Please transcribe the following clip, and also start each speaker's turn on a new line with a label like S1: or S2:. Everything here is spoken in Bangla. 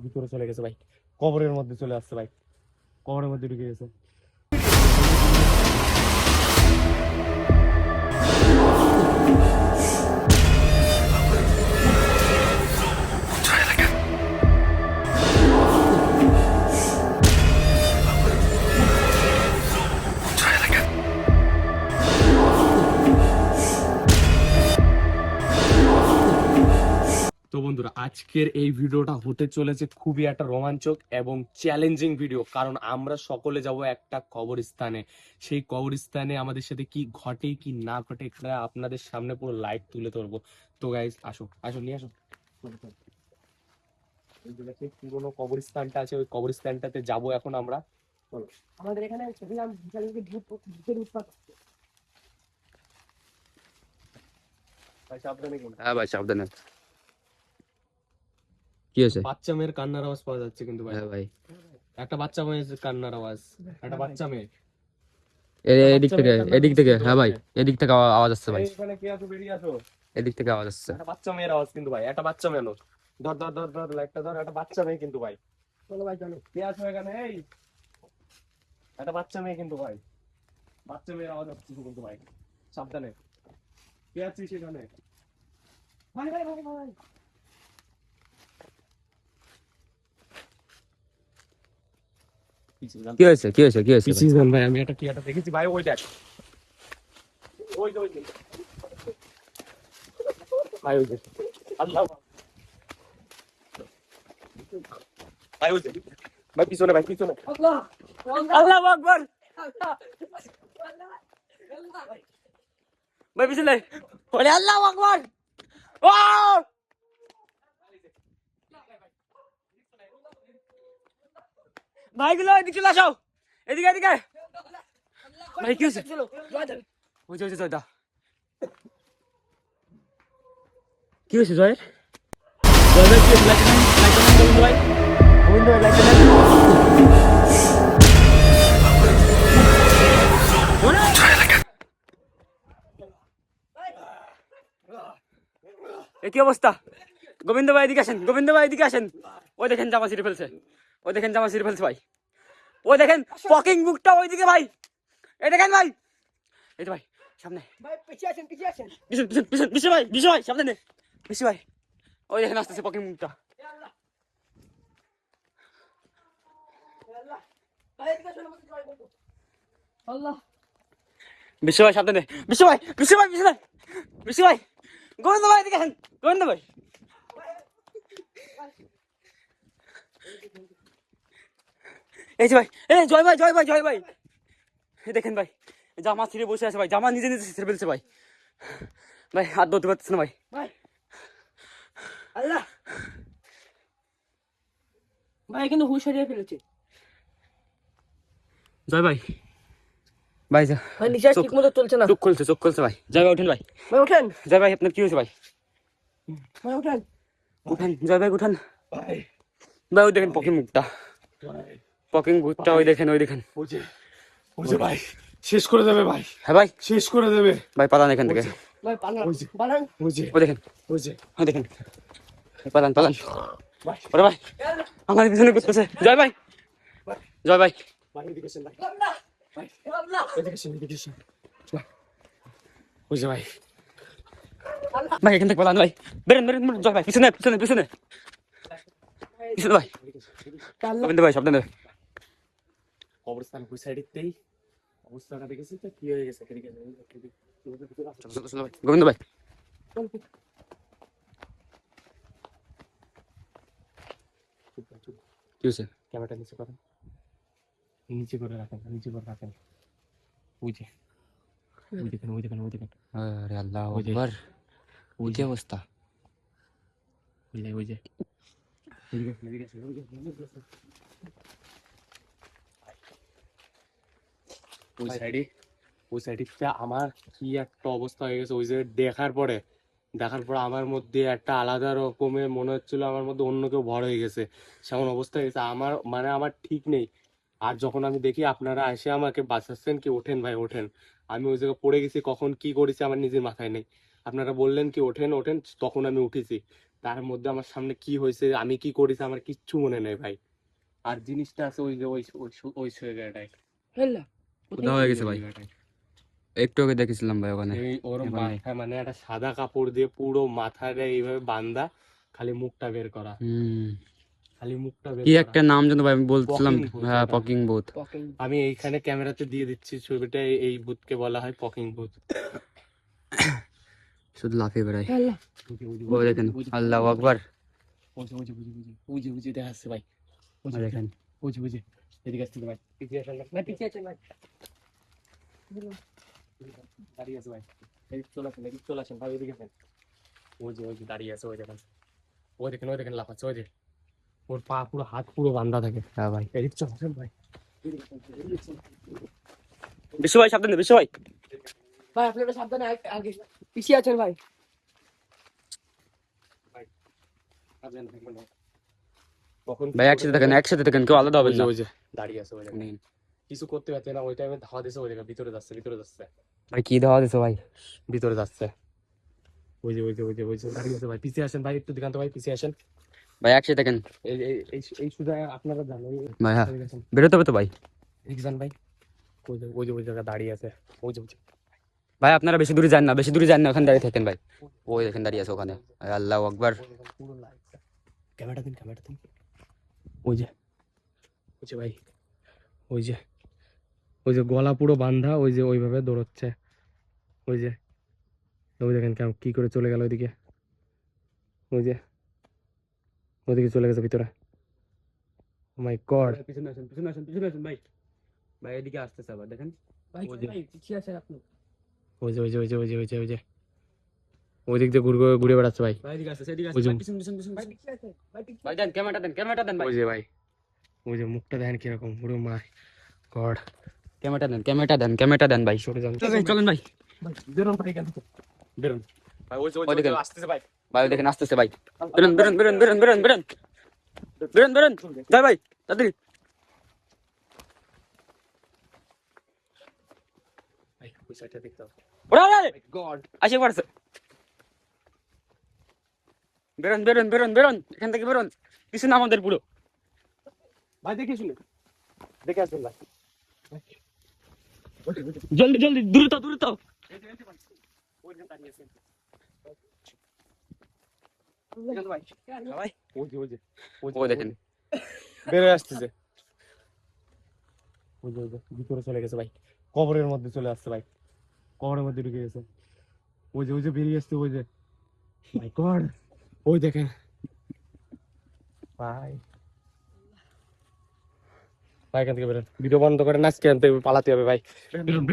S1: ভিতরে চলে গেছে ভাই, কবরের মধ্যে চলে আসছে ভাই, কবরের মধ্যে ঢুকে গেছে। তো বন্ধুরা, আজকের এই ভিডিওটা হতে চলেছে খুবই একটা রোমাঞ্চক এবং চ্যালেঞ্জিং ভিডিও, কারণ আমরা সকলে যাব একটা কবরস্থানে। সেই কবরস্থানে আমাদের সাথে কি ঘটে কি না ঘটে এটা আপনাদের সামনে পুরো লাইভ তুলে ধরবো। তো গাইজ আসো আসো, নিয়ে আসো। পুরোনো কবরস্থানটা আছে, ওই কবরস্থানটাতে যাবো এখন আমরা। আমাদের এখানে
S2: হ্যাঁ ভাই সাবধানে। কি হয়েছে?
S1: বাচ্চা মেয়ের কান্নার আওয়াজ পাওয়া যাচ্ছে কিন্তু ভাই।
S2: হ্যাঁ ভাই,
S1: একটা বাচ্চা মেয়ের কান্নার আওয়াজ, একটা বাচ্চা মেয়ে।
S2: এদিক থেকে হ্যাঁ ভাই, এদিক থেকে আওয়াজ আসছে ভাই,
S1: এখানে কে আছো, বেরিয়ে আসো।
S2: এদিক থেকে আওয়াজ আসছে।
S1: একটা বাচ্চা মেয়ের আওয়াজ কিন্তু ভাই, একটা বাচ্চা মেয়ে। ধর ধর ধর ধর লাইটটা ধর, একটা বাচ্চা মেয়ে কিন্তু ভাই। চলো ভাই চলো, কে আছো এখানে? এই একটা বাচ্চা মেয়ে কিন্তু ভাই, বাচ্চা মেয়ের আওয়াজ আসছে কিন্তু ভাই, সাবধানে। কে আছিস এখানে? ভাই ভাই ভাই ভাই,
S2: কি হয়েছে কি হয়েছে কি হয়েছে?
S1: ভাই আমি একটা কি একটা দেখেছি ভাই, ওই দেখ, ওই যে ওই যে ভাই, ওই যে আল্লাহ ভাই, ওই যে ভাই, পিছনে ভাই, পিছনে। আল্লাহ আল্লাহু আকবার ভাই, পিছনে ওরে, আল্লাহু আকবার। ও ভাইগুলো এদিকে চলে আসো, এদিকে এদিকে। ভাই কি হয়েছে? ওই যে ওই যে জয়দা, কি হয়েছে জয়ের? জয় ভাই কি হয়েছে? লাইট ভাই, গোবিন্দ ভাই লাইট কি অবস্থা? গোবিন্দ ভাই এদিকে আসেন, গোবিন্দ ভাই এদিকে আসেন। ওই দেখেন জামা ছিঁড়ে ফেলছে, ওই দেখেন জামা ছিঁড়ে ফেলছে ভাই, ওই দেখেন পকিং বুকটা ওইদিকে ভাই, এই দেখেন ভাই, এই তো ভাই সামনে ভাই, পিছিয়ে আসেন, পিছিয়ে আসেন, পিছন পিছন পিছন, পিছিয়ে ভাই, পিছিয়ে ভাই, সামনে পিছিয়ে ভাই, ওই দেখেন আসতেছে পকিং বুকটা। বিশ্ব ভাই সাবধানে, বিশ্ব ভাই, বিশ্ব ভাই, বিশ্ব ভাই, বিশ্ব ভাই, গোবিন্দ ভাই এদিকে আসেন, গোবিন্দ ভাই। এই যে ভাই, এই জয় ভাই, জয় ভাই, জয় ভাই, দেখেন ভাই জামা ছিঁড়ে বসে আছে ভাই, জামা নিজে নিজে ছিঁড়ে ফেলছে ভাই, ভাই হাত ধরতে পারতেছে না ভাই। আল্লাহ ভাই কিন্তু হুশ হারিয়ে ফেলেছে। জয় ভাই, ভাই যা ভাই, নিঃশ্বাস ঠিক মতো চলছে না, চোখ খুলছে, চোখ খুলছে ভাই। জয় ভাই উঠেন ভাই, ভাই উঠেন, জয় ভাই আপনার কি হয়েছে ভাই? ভাই উঠেন, উঠেন জয় ভাই, উঠেন ভাই। ভাই ওই দেখেন পকিং মুখটা, পকিং মুখটা ওই দেখেন, ওই দেখেন, ওই যে ভাই শেষ করে দেবে ভাই। হ্যাঁ ভাই শেষ করে দেবে ভাই, পালান এখান থেকে ভাই, পালান, পালান, ওই যে ওই দেখেন, ওই যে ওই দেখেন, পালান পালান ভাই। ওরে ভাই আমার পিছনে করতেছে, জয় ভাই, জয় ভাই, ভাই এদিকে আসেন ভাই, ভাই এদিকে আসেন, এদিকে আসেন ওই যে ভাই, ভাই এখান থেকে পালান ভাই, বেরেন বেরেন, জয় ভাই পিছনে পিছনে পিছনে পিছনে ভাই, গোবিন্দ ভাই সাবধানে। কবরস্থান ওই সাইডেতেই অবস্থাটা দেখেছি তো কি হয়ে গেছে, গোবিন্দ ভাই কি হয়েছে? ক্যামেরাটা নিচে করেন, নিচে করে রাখেন, নিচে করে রাখেন, ওই যে ওই দেখেন, ওই দেখেন, ওই দেখেন,
S2: আরে আল্লাহু আকবার, ওই কি অবস্থা?
S1: ওই যে ওই যে ওই সাইডে, ওই সাইডে আমার কি একটা অবস্থা হয়ে গেছে ওই যে দেখার পরে, দেখার পর আমার মধ্যে একটা আলাদা রকমের মনে হচ্ছিল, আমার মধ্যে অন্য কেউ ভর হয়ে গেছে, সেমন অবস্থা হয়ে গেছে আমার, মানে আমার ঠিক নেই। আর যখন আমি দেখি আপনারা এসে আমাকে বাঁচাচ্ছেন, কি ওঠেন ভাই ওঠেন, আমি ওই জায়গায় পড়ে গেছি, কখন কি করেছি আমার নিজের মাথায় নেই। আপনারা বললেন কি ওঠেন ওঠেন, তখন আমি উঠেছি,
S3: তার মধ্যে আমার সামনে কি হয়েছে, আমি কি করেছি, আমার কিচ্ছু মনে নেই ভাই। আর জিনিসটা আছে ওই যে ওই জায়গাটায়
S2: কোথাও হয়ে গেছে ভাই, একটু আগে দেখেছিলাম ভাই ওখানে।
S3: এই ওর
S2: এবার নেই।
S3: মাথায় মানে একটা সাদা কাপড় দিয়ে পুরো মাথাটা এইভাবে বাঁধা, খালি মুখটা বের করা, খালি মুখটা বের
S2: কি
S3: করা।
S2: একটা নাম যেন ভাই আমি বলছিলাম।
S3: পকিং ভূত
S2: হ্যাঁ
S3: ওটা।
S2: পকিং ভূত।
S3: আমি এইখানে ক্যামেরাতে দিয়ে দিচ্ছি ছবিটা, এই ভূতকে বলা হয় পকিং ভূত।
S2: শুধু লাফিয়ে বেড়ায়।
S3: ওই
S2: ও দেখেন, আল্লাহু আকবার।
S3: বুঝে দেখা যাচ্ছে ভাই,
S2: দেখেন
S3: বুঝে এদিকে আসছে ভাই, পিছিয়ে আসেন না, পিছিয়ে আসেন ভাই, দাঁড়িয়ে আছে ভাই, এদিকে চলে আসেন ভাই, এদিকে আসেন। ওই যে দাঁড়িয়ে আছে, ওই দেখেন লাফাচ্ছে, ওই যে ওর পা পুরো, হাত পুরো বান্ধা থাকে।
S2: হ্যাঁ ভাই।
S3: এদিকে চলে আসেন ভাই,
S1: বিশ্ব ভাই সাবধানে, বিশ্ব ভাই।
S4: ভাই আপনারা সাবধানে আগে পিছিয়ে আছেন ভাই।
S2: ভাই একসাথে দেখেন, কেউ আলাদা হবে না।
S3: ওই যে দাঁড়িয়ে আছে, ওই দেখেন কিছু করতে পারছে না, ওই টাইমে ধাওয়া দিছে, ওই দেখেন ভিতরে যাচ্ছে
S2: ভাই কি দেওয়া দিছো ভাই?
S3: ভিতরে যাচ্ছে, ওই যে দাঁড়িয়ে আছে ভাই, পিছিয়ে আসেন ভাই, একটু দিকান্ত ভাই, পিছিয়ে আসেন
S2: ভাই একসাথে দেখেন
S3: এই সুদা আপনারা জানেন
S2: ভাই। হ্যাঁ বেরোতে হবে তো ভাই।
S3: এদিকে যান ভাই, ওই জায়গা দাঁড়িয়ে আছে, ওই যে
S2: ভাই আপনারা বেশি দূরে যান না, বেশি দূরে যান না, ওখানে দাঁড়িয়ে থাকেন ভাই। ওই দেখেন দাঁড়িয়ে আছে ওখানে, আল্লাহু আকবার।
S3: পুরো লাইট, ক্যামেরাটা দিন ওই যে ভাই, ওই যে গলা পুরো বাঁধা, ওই যে ওইভাবে দৌড়চ্ছে, ওই দেখেন কেমন কি করে চলে গেল ওইদিকে, ওইদিকে চলে গেছে ভিতরে। মাই গড,
S1: পিছনে আসেন ভাই। ভাই এদিকে আসতেছে আবার দেখেন।
S4: ভাই পিছিয়ে আছেন আপনি।
S3: ওই যে ওই দিক দিয়ে ঘুরে বেড়াচ্ছে ভাই,
S1: ভাই এদিকে আসতেছে, এদিকে
S3: ওই যে
S1: আসতেছে। পিছন।
S4: ভাই পিছিয়ে আছেন, ভাই পিছিয়ে
S1: ভাই দেন ক্যামেরাটা দেন ভাই।
S3: ওই যে মুখটা দেখেন কিরকম, পুরো মাই গড।
S2: ক্যামেরাটা দেন ভাই।
S3: সরে যান,
S1: চলেন ভাই।
S3: বেরোন ভাই, কেন বেরোন ভাই,
S2: ওই দেখেন
S3: আসতেছে ভাই,
S2: ভাই, ওই দেখেন আসতেছে ভাই। বেরোন যাই ভাই তাড়াতাড়ি।
S3: ভাই ওই সাইডটা দেখতে হবে।
S2: ওরা রে
S3: গড,
S2: আসে পড়ছে। বেরোন এখান থেকে বেরোন, পিছনে আমাদের পুরো।
S3: ভাই দেখে শুনে দেখে আসবেন ভাই,
S1: জলদি দ্রুত। ভাই
S3: ওই
S2: দেখেন
S3: বেরোয় আসতেছে, ওই যে ভিতরে চলে গেছে ভাই, কবরের মধ্যে চলে আসছে ভাই, কবরের মধ্যে ঢুকে গেছে, ওই যে বেরিয়ে আসছে, ওই যে মাই গড, ওই দেখেন ভাই এখান থেকে বেরোন, ভিডিও বন্ধ করেন, আজকে আনতে পালাতে হবে ভাই, বেরোন।